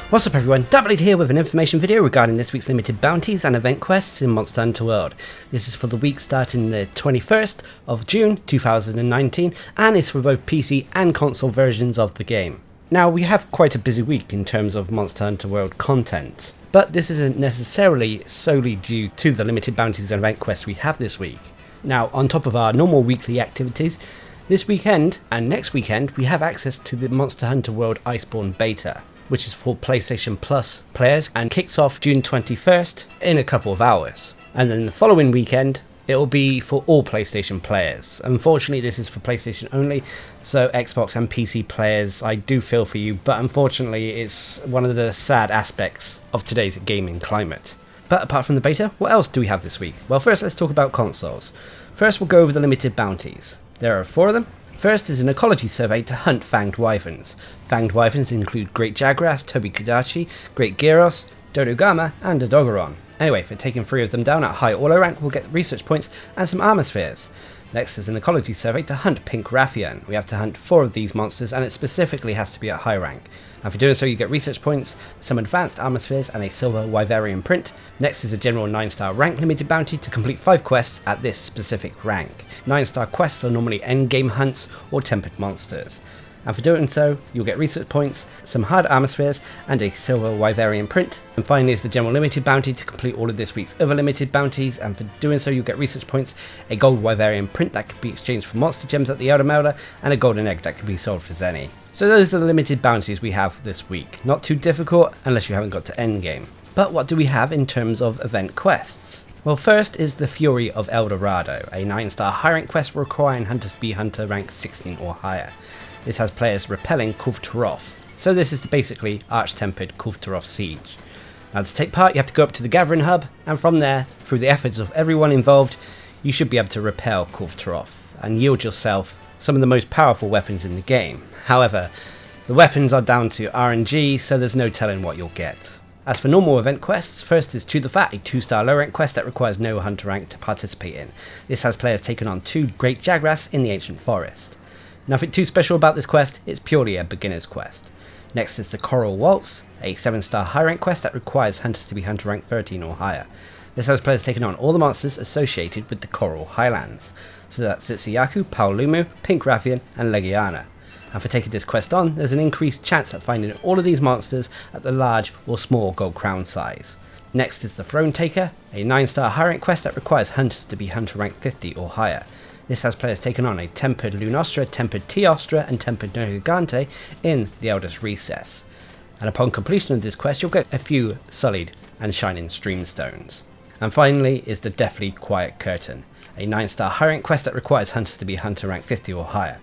What's up everyone, Darcblade here with an information video regarding this week's limited bounties and event quests in Monster Hunter World. This is for the week starting the 21st of June 2019 and it's for both PC and console versions of the game. Now we have quite a busy week in terms of Monster Hunter World content, but this isn't necessarily solely due to the limited bounties and event quests we have this week. Now on top of our normal weekly activities, this weekend and next weekend we have access to the Monster Hunter World Iceborne beta, which is for PlayStation Plus players and kicks off June 21st in a couple of hours. And then the following weekend, it will be for all PlayStation players. Unfortunately, this is for PlayStation only, so Xbox and PC players, I do feel for you, but unfortunately, it's one of the sad aspects of today's gaming climate. But apart from the beta, what else do we have this week? Well, first let's talk about consoles. First, we'll go over the limited bounties. There are 4 of them. First is an ecology survey to hunt fanged wyverns. Fanged wyverns include Great Jagras, Tobi-Kadachi, Great Gyros, Dodogama and Dodogaron. Anyway, for taking 3 of them down at high Auto rank, we'll get research points and some armor spheres. Next is an ecology survey to hunt Pink Raffian. We have to hunt 4 of these monsters and it specifically has to be at high rank. And for doing so you get research points, some advanced armor spheres and a silver Wyverian print. Next is a general 9-star rank limited bounty to complete 5 quests at this specific rank. 9-star quests are normally endgame hunts or tempered monsters. And for doing so, you'll get research points, some hard armor spheres, and a silver Wyverian print. And finally is the general limited bounty to complete all of this week's other limited bounties, and for doing so you'll get research points, a gold Wyverian print that can be exchanged for monster gems at the Elder Melder, and a golden egg that can be sold for Zenny. So those are the limited bounties we have this week. Not too difficult unless you haven't got to endgame. But what do we have in terms of event quests? Well, first is the Fury of El Dorado, a 9-star high rank quest requiring hunters to be hunter rank 16 or higher. This has players repelling Kulve, so this is basically arch-tempered Kulve siege. Now to take part you have to go up to the gathering hub, and from there, through the efforts of everyone involved, you should be able to repel Kulve and yield yourself some of the most powerful weapons in the game. However, the weapons are down to RNG, so there's no telling what you'll get. As for normal event quests, first is Chew the Fat, a 2-star low rank quest that requires no hunter rank to participate in. This has players taking on 2 Great Jagras in the Ancient Forest. Nothing too special about this quest, it's purely a beginner's quest. Next is the Coral Waltz, a 7-star high rank quest that requires hunters to be hunter rank 13 or higher. This has players taking on all the monsters associated with the Coral Highlands. So that's Zitsuyaku, Paolumu, Pink Raffian and Legiana. And for taking this quest on, there's an increased chance at finding all of these monsters at the large or small gold crown size. Next is the Throne Taker, a 9-star high rank quest that requires hunters to be hunter rank 50 or higher. This has players taking on a tempered Lunostra, tempered Teostra and tempered Nergigante in the Eldest Recess. And upon completion of this quest you'll get a few sullied and shining streamstones. And finally is the Deathly Quiet Curtain, a 9-star high rank quest that requires hunters to be hunter rank 50 or higher.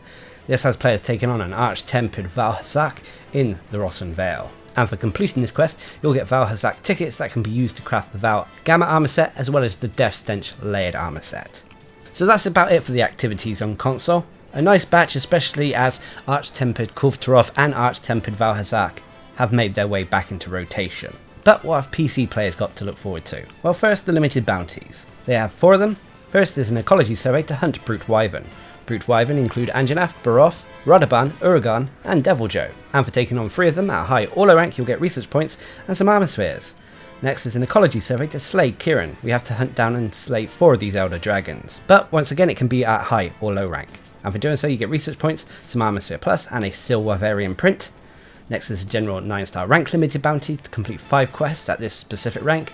This has players taking on an arch-tempered Valhazak in the Rossen Vale. And for completing this quest, you'll get Valhazak tickets that can be used to craft the Val Gamma armor set as well as the Death Stench layered armor set. So that's about it for the activities on console. A nice batch, especially as arch-tempered Kulve and arch-tempered Valhazak have made their way back into rotation. But what have PC players got to look forward to? Well, first the limited bounties. They have 4 of them. First is an ecology survey to hunt Brute Wyvern. Brute Wyvern include Anjanath, Baroth, Rodaban, Uragan and Deviljho. And for taking on 3 of them at high Auto rank you'll get research points and some armor spheres. Next is an ecology survey to slay Kirin. We have to hunt down and slay 4 of these elder dragons, but once again it can be at high or low rank. And for doing so you get research points, some armor sphere plus and a silver Wyverian print. Next is a general 9-star rank limited bounty to complete 5 quests at this specific rank.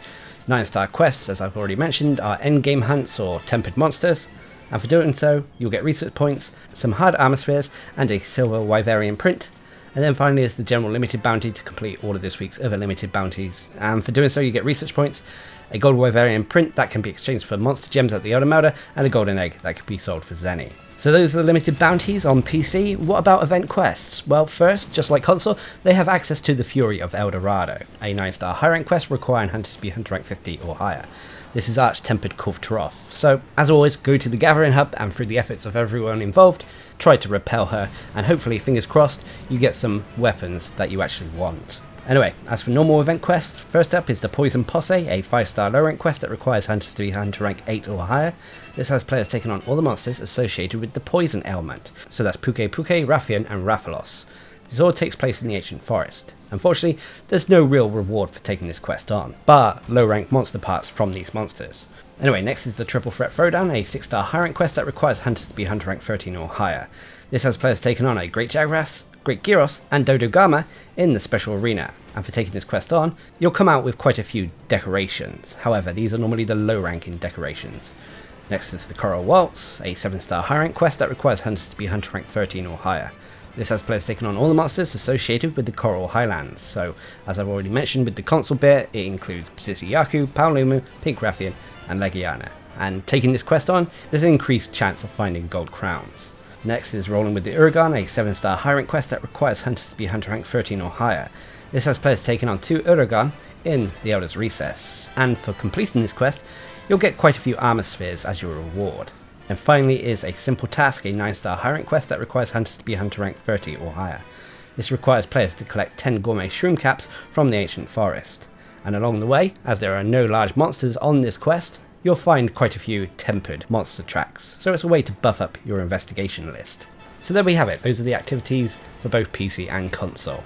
9-star quests, as I've already mentioned, are endgame hunts or tempered monsters. And for doing so you'll get research points, some hard armor spheres and a silver Wyverian print. And then finally is the general limited bounty to complete all of this week's other limited bounties. And for doing so you get research points, a gold Wyverian print that can be exchanged for monster gems at the Elder Melder, and a golden egg that can be sold for Zenny. So those are the limited bounties on PC. What about event quests? Well, first, just like console, they have access to the Fury of El Dorado, a 9-star high rank quest requiring hunters to be hunter rank 50 or higher. This is arch-tempered Kulve. So, as always, go to the gathering hub and through the efforts of everyone involved, try to repel her, and hopefully, fingers crossed, you get some weapons that you actually want. Anyway, as for normal event quests, first up is the Poison Posse, a 5-star low rank quest that requires hunters to be hunter rank 8 or higher. This has players taking on all the monsters associated with the poison ailment, so that's Puke, Raffian and Rathalos. This all takes place in the Ancient Forest. Unfortunately, there's no real reward for taking this quest on, but low rank monster parts from these monsters. Anyway, next is the Triple Threat Throwdown, a 6-star high rank quest that requires hunters to be hunter rank 13 or higher. This has players taking on a Great Jagras, Great Gyros, and Dodogama in the special arena, and for taking this quest on, you'll come out with quite a few decorations. However, these are normally the low ranking decorations. Next is the Coral Waltz, a 7-star high rank quest that requires hunters to be hunter rank 13 or higher. This has players taking on all the monsters associated with the Coral Highlands, so as I've already mentioned with the console bit, it includes Sisiyaku, Paolumu, Pink Rathian, and Legiana. And taking this quest on, there's an increased chance of finding gold crowns. Next is Rolling with the Uragan, a 7-star high rank quest that requires hunters to be hunter rank 13 or higher. This has players taking on 2 Uragan in the Elder's Recess, and for completing this quest, you'll get quite a few armor spheres as your reward. And finally is a Simple Task, a 9-star high rank quest that requires hunters to be hunter rank 30 or higher. This requires players to collect 10 gourmet shroom caps from the Ancient Forest. And along the way, as there are no large monsters on this quest, you'll find quite a few tempered monster tracks, so it's a way to buff up your investigation list. So there we have it, those are the activities for both PC and console.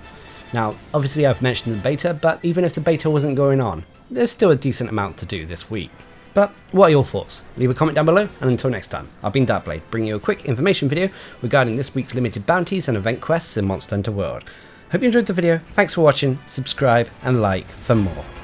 Now, obviously I've mentioned the beta, but even if the beta wasn't going on, there's still a decent amount to do this week. But what are your thoughts? Leave a comment down below, and until next time, I've been Darcblade, bringing you a quick information video regarding this week's limited bounties and event quests in Monster Hunter World. Hope you enjoyed the video, thanks for watching, subscribe and like for more.